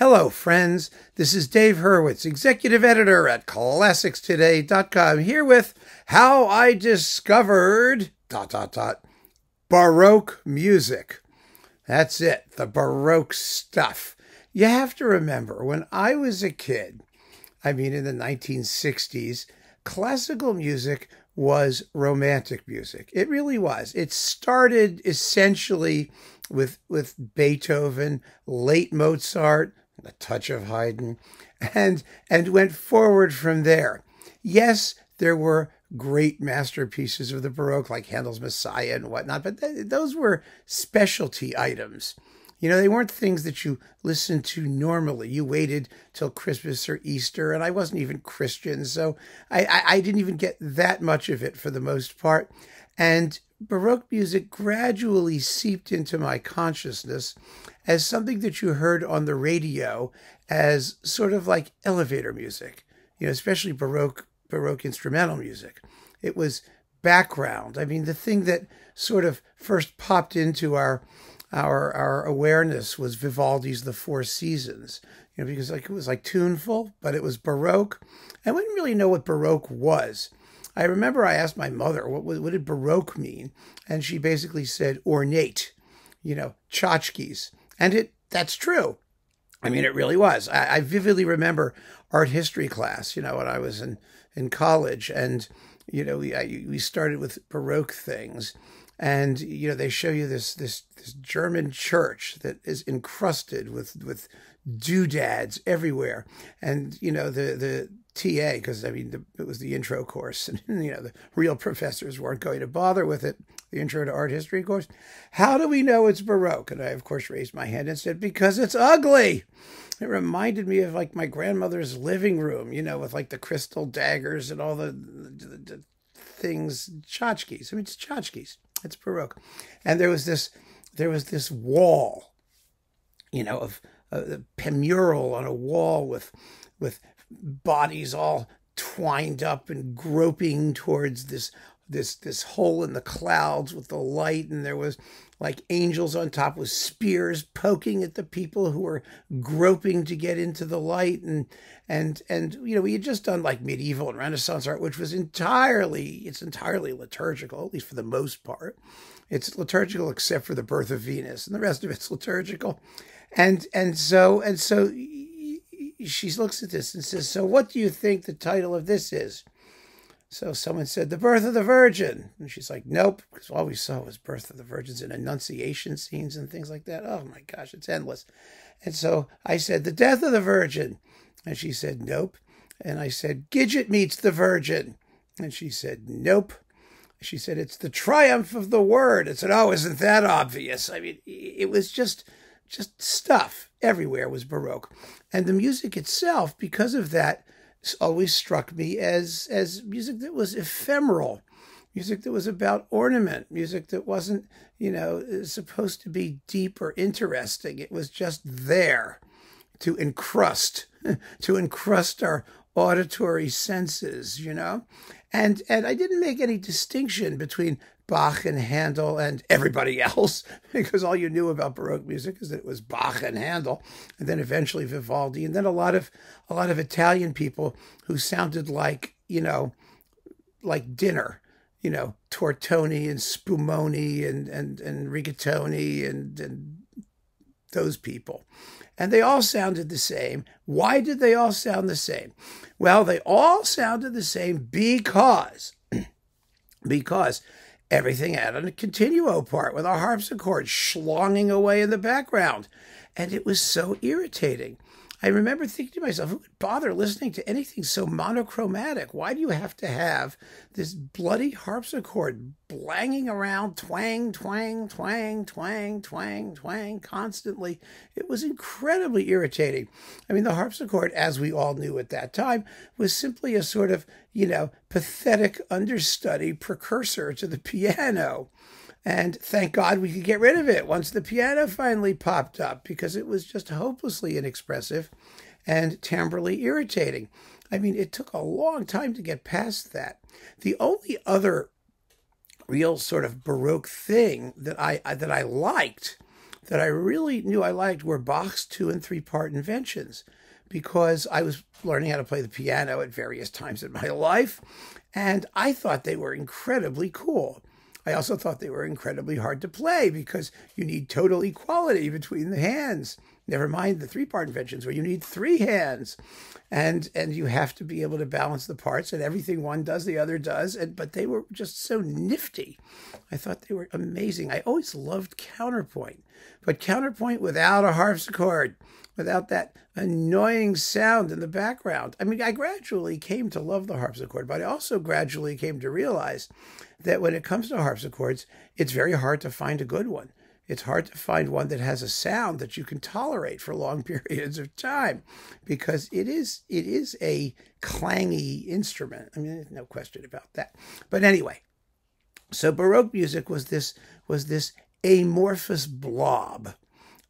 Hello, friends. This is Dave Hurwitz, executive editor at ClassicsToday.com, here with How I Discovered ... Baroque Music. That's it, the Baroque stuff. You have to remember, when I was a kid, in the 1960s, classical music was romantic music. It really was. It started essentially with Beethoven, late Mozart, a touch of Haydn, and went forward from there. Yes, there were great masterpieces of the Baroque, like Handel's Messiah and whatnot, but those were specialty items. You know, they weren't things that you listened to normally. You waited till Christmas or Easter, and I wasn't even Christian, so I didn't even get that much of it for the most part. And Baroque music gradually seeped into my consciousness as something that you heard on the radio as sort of like elevator music, you know, especially Baroque instrumental music. It was background. The thing that sort of first popped into our awareness was Vivaldi's The Four Seasons, you know, because it was tuneful, but it was Baroque. I wouldn't really know what Baroque was. I remember I asked my mother, what did Baroque mean? And she basically said ornate, you know, tchotchkes. And that's true. It really was. I vividly remember art history class, you know, when I was in college. And, you know, we started with Baroque things. And, you know, they show you this German church that is encrusted with doodads everywhere. And, you know, the TA, because, it was the intro course. And, you know, the real professors weren't going to bother with it, the intro to art history course. How do we know it's Baroque? And I, of course, raised my hand and said, because it's ugly. It reminded me of, my grandmother's living room, you know, with, the crystal daggers and all the things, tchotchkes. It's tchotchkes. It's Baroque. And there was this wall, you know, of a mural on a wall with bodies all twined up and groping towards this hole in the clouds with the light, and there was angels on top with spears poking at the people who were groping to get into the light, and you know, we had just done medieval and Renaissance art, which was entirely liturgical, at least for the most part. It's liturgical except for the birth of Venus, and the rest of it's liturgical. And so she looks at this and says, so what do you think the title of this is? So someone said, The Birth of the Virgin. And she's like, nope, because all we saw was Birth of the Virgins and Annunciation scenes and things like that. Oh my gosh, it's endless. And so I said, The Death of the Virgin. And she said, nope. And I said, Gidget Meets the Virgin. And she said, nope. She said, it's The Triumph of the Word. I said, oh, isn't that obvious? It was just stuff. Everywhere was Baroque. And the music itself, because of that, always struck me as music that was ephemeral, music that was about ornament, music that wasn't, you know, supposed to be deep or interesting. It was just there to encrust our auditory senses, you know. And I didn't make any distinction between Bach and Handel and everybody else, because all you knew about Baroque music is that it was Bach and Handel, and then eventually Vivaldi, and then a lot of Italian people who sounded like dinner, you know, tortoni and spumoni and rigatoni and those people. And they all sounded the same. Why did they all sound the same? Well, they all sounded the same because everything had a continuo part with a harpsichord schlonging away in the background. And it was so irritating. I remember thinking to myself, who would bother listening to anything so monochromatic? Why do you have to have this bloody harpsichord blanging around, twang, twang, twang, twang, twang, twang, constantly? It was incredibly irritating. The harpsichord, as we all knew at that time, was simply a sort of, you know, pathetic understudy precursor to the piano. And thank God we could get rid of it once the piano finally popped up, because it was just hopelessly inexpressive and timbrally irritating. It took a long time to get past that. The only other real sort of Baroque thing that I liked that I really knew I liked were Bach's 2- and 3-part inventions, because I was learning how to play the piano at various times in my life, and I thought they were incredibly cool. I also thought they were incredibly hard to play because you need total equality between the hands. Never mind the 3-part inventions where you need 3 hands, and you have to be able to balance the parts, and everything one does, the other does. But they were just so nifty. I thought they were amazing. I always loved counterpoint, but counterpoint without a harpsichord, without that annoying sound in the background. I mean, I gradually came to love the harpsichord, but I also gradually came to realize that when it comes to harpsichords, it's very hard to find a good one. It's hard to find one that has a sound that you can tolerate for long periods of time, because it is a clangy instrument. I mean, there's no question about that. But anyway, so Baroque music was this amorphous blob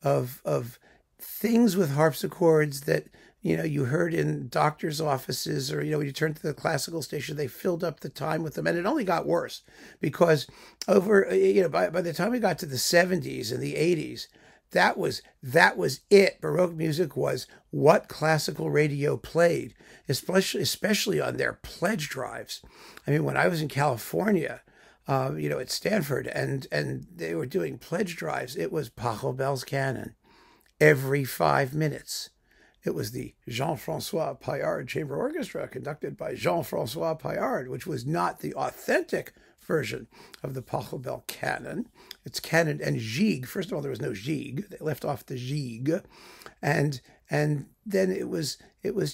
of things with harpsichords that, you know, you heard in doctors' offices, or, you know, when you turned to the classical station, they filled up the time with them. And it only got worse because by the time we got to the 70s and the 80s, that was it. Baroque music was what classical radio played, especially on their pledge drives. I mean, when I was in California, at Stanford, and they were doing pledge drives, it was Pachelbel's canon every 5 minutes. It was the Jean-François Paillard Chamber Orchestra, conducted by Jean-François Paillard, which was not the authentic version of the Pachelbel canon. It's canon and gigue. First of all, there was no gigue. They left off the gigue. And then it was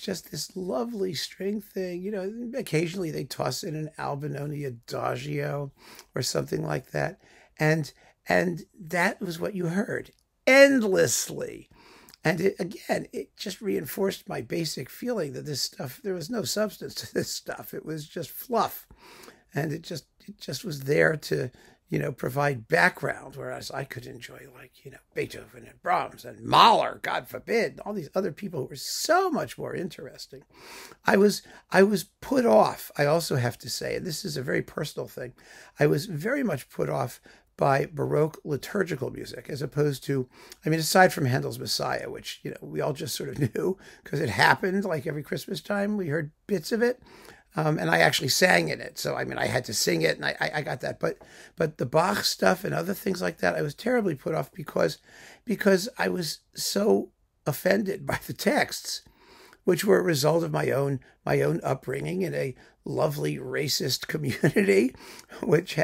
just this lovely string thing. You know, occasionally they toss in an Albinoni adagio or something like that. And that was what you heard endlessly. And it just reinforced my basic feeling that this stuff, there was no substance to this stuff. It was just fluff. And it just was there to, provide background, whereas I could enjoy, Beethoven and Brahms and Mahler, God forbid, all these other people who were so much more interesting. I was put off, I also have to say, and this is a very personal thing, I was very much put off by Baroque liturgical music, as opposed to, aside from Handel's Messiah, which, we all just sort of knew because it happened like every Christmas time. We heard bits of it. And I actually sang in it. So, I had to sing it, and I got that. But the Bach stuff and other things like that, I was terribly put off because I was so offended by the texts, which were a result of my own upbringing in a lovely racist community, which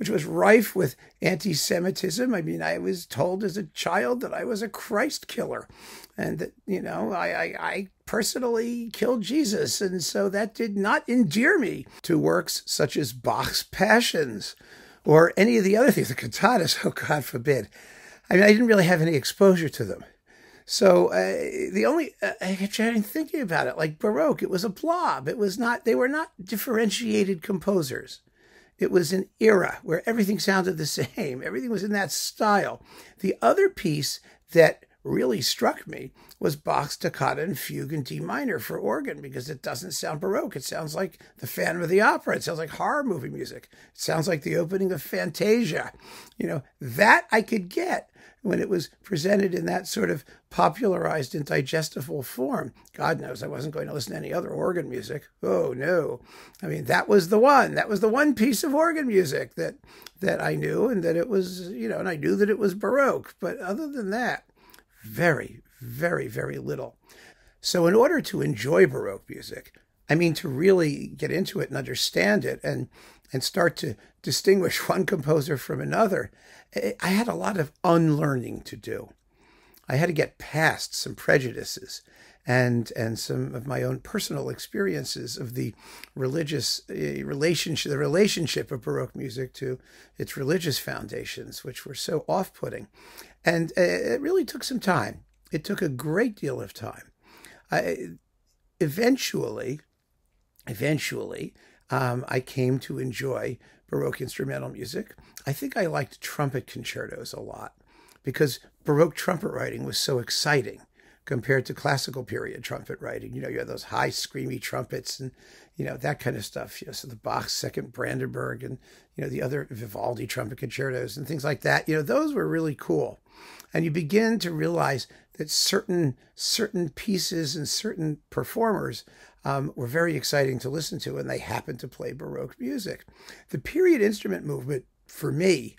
was rife with anti-Semitism. I was told as a child that I was a Christ killer, and that, I personally killed Jesus. And so that did not endear me to works such as Bach's Passions or any of the other things, the cantatas, oh, God forbid. I didn't really have any exposure to them. So I kept thinking about it, like Baroque, it was a blob. They were not differentiated composers. It was an era where everything sounded the same. Everything was in that style. The other piece that really struck me was Bach's Toccata and Fugue in D minor for organ, because it doesn't sound Baroque. It sounds like the Phantom of the Opera. It sounds like horror movie music. It sounds like the opening of Fantasia. That I could get when it was presented in that sort of popularized and digestible form. God knows I wasn't going to listen to any other organ music. Oh, no. That was the one. That was the one piece of organ music that I knew, and that it was, and I knew that it was Baroque. But other than that, very, very, very little. So in order to enjoy Baroque music, to really get into it and understand it and start to distinguish one composer from another, I had a lot of unlearning to do. I had to get past some prejudices and some of my own personal experiences of the religious relationship, the relationship of Baroque music to its religious foundations, which were so off-putting. And it really took some time. It took a great deal of time. Eventually, I came to enjoy Baroque instrumental music. I think I liked trumpet concertos a lot because Baroque trumpet writing was so exciting, compared to classical period trumpet writing. You know, you have those high screamy trumpets and, you know, that kind of stuff. You know, so the Bach's Second Brandenburg and, you know, the other Vivaldi trumpet concertos and things like that. You know, those were really cool. And you begin to realize that certain pieces and certain performers were very exciting to listen to, and they happened to play Baroque music. The period instrument movement, for me,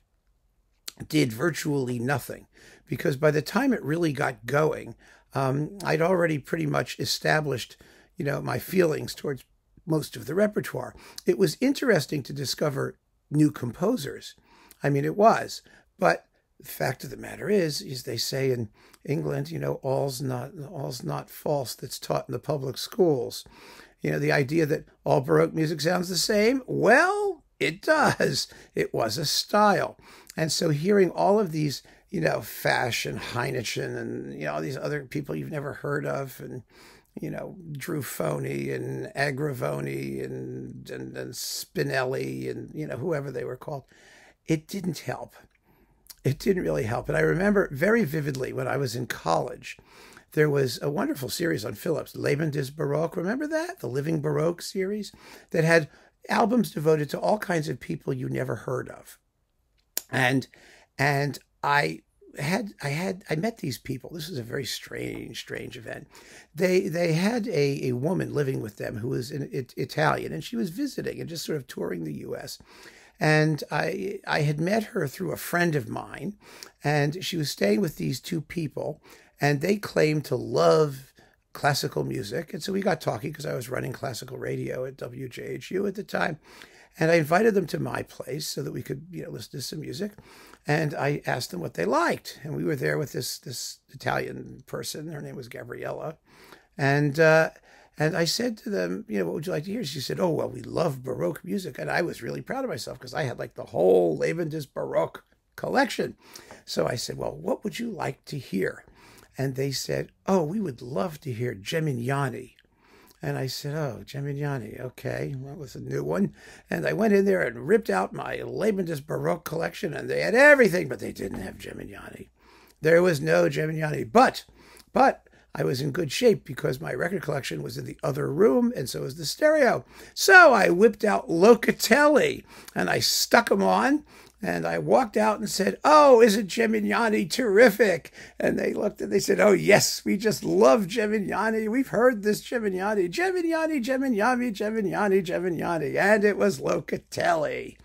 did virtually nothing, because by the time it really got going, I'd already pretty much established, you know, my feelings towards most of the repertoire. It was interesting to discover new composers. I mean, it was, but the fact of the matter is they say in England, you know, all's not false that's taught in the public schools. You know, the idea that all Baroque music sounds the same, well, it does. It was a style. And so hearing all of these, you know, Fasch and Heineken and, you know, all these other people you've never heard of, and, you know, Drufoni and Agravoni and Spinelli and, you know, whoever they were called, it didn't help. It didn't really help. And I remember very vividly when I was in college, there was a wonderful series on Philips, Leben des Baroque. Remember that? The Living Baroque series that had albums devoted to all kinds of people you never heard of. And I met these people. This was a very strange event. They had a woman living with them who was Italian, and she was visiting and just sort of touring the U.S. And I had met her through a friend of mine, and she was staying with these two people, and they claimed to love classical music. And so we got talking because I was running classical radio at WJHU at the time. And I invited them to my place so that we could, you know, listen to some music. And I asked them what they liked. And we were there with this Italian person. Her name was Gabriella. And I said to them, you know, what would you like to hear? She said, oh, well, we love Baroque music. And I was really proud of myself because I had like the whole Leben des Baroque collection. So I said, well, what would you like to hear? And they said, oh, we would love to hear Gemignani. And I said, oh, Gemignani, okay, well, that was a new one. And I went in there and ripped out my Leben des Baroque collection, and they had everything, but they didn't have Gemignani. There was no Gemignani. But I was in good shape because my record collection was in the other room, and so was the stereo. So I whipped out Locatelli, and I stuck them on, and I walked out and said, oh, isn't Gemignani terrific? And they looked and they said, oh, yes, we just love Gemignani. We've heard this Gemignani. Gemignani, Gemignani, Gemignani, Gemignani. And it was Locatelli.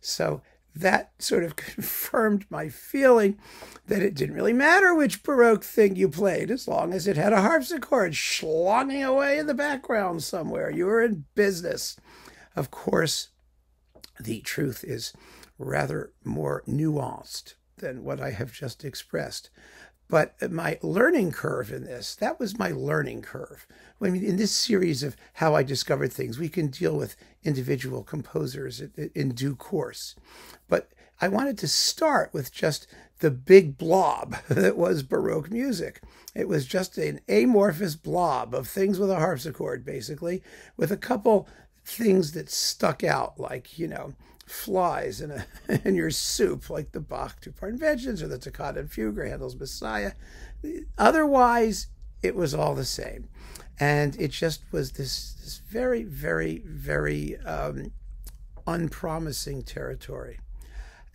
So that sort of confirmed my feeling that it didn't really matter which Baroque thing you played, as long as it had a harpsichord schlonging away in the background somewhere. You were in business. Of course, the truth is rather more nuanced than what I have just expressed. But my learning curve in this, that was my learning curve. I mean, in this series of how I discovered things, we can deal with individual composers in due course. But I wanted to start with just the big blob that was Baroque music. It was just an amorphous blob of things with a harpsichord, basically, with a couple things that stuck out, like, you know, flies in your soup, like the Bach two-part inventions or the toccata and fugue or Handel's Messiah. Otherwise, it was all the same. And it just was this very, very, very unpromising territory.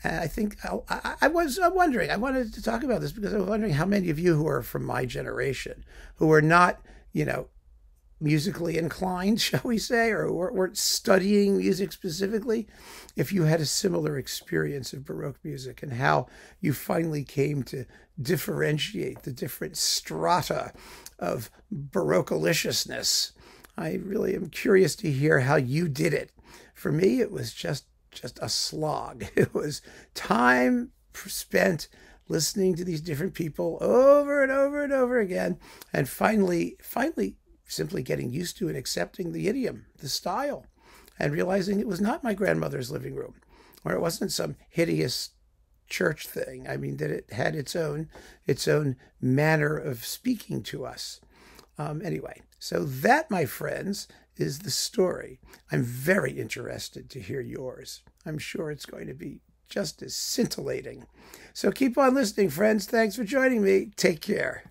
And I think I was wondering, I wanted to talk about this because I was wondering how many of you who are from my generation, who are not, you know, musically inclined, shall we say, or weren't studying music specifically, if you had a similar experience of Baroque music and how you finally came to differentiate the different strata of Baroqueliciousness. I really am curious to hear how you did it. For me, it was just a slog. It was time spent listening to these different people over and over and over again, and finally simply getting used to and accepting the idiom, the style, and realizing it was not my grandmother's living room, or it wasn't some hideous church thing. I mean, that it had its own manner of speaking to us. Anyway, so that, my friends, is the story. I'm very interested to hear yours. I'm sure it's going to be just as scintillating. So keep on listening, friends. Thanks for joining me. Take care.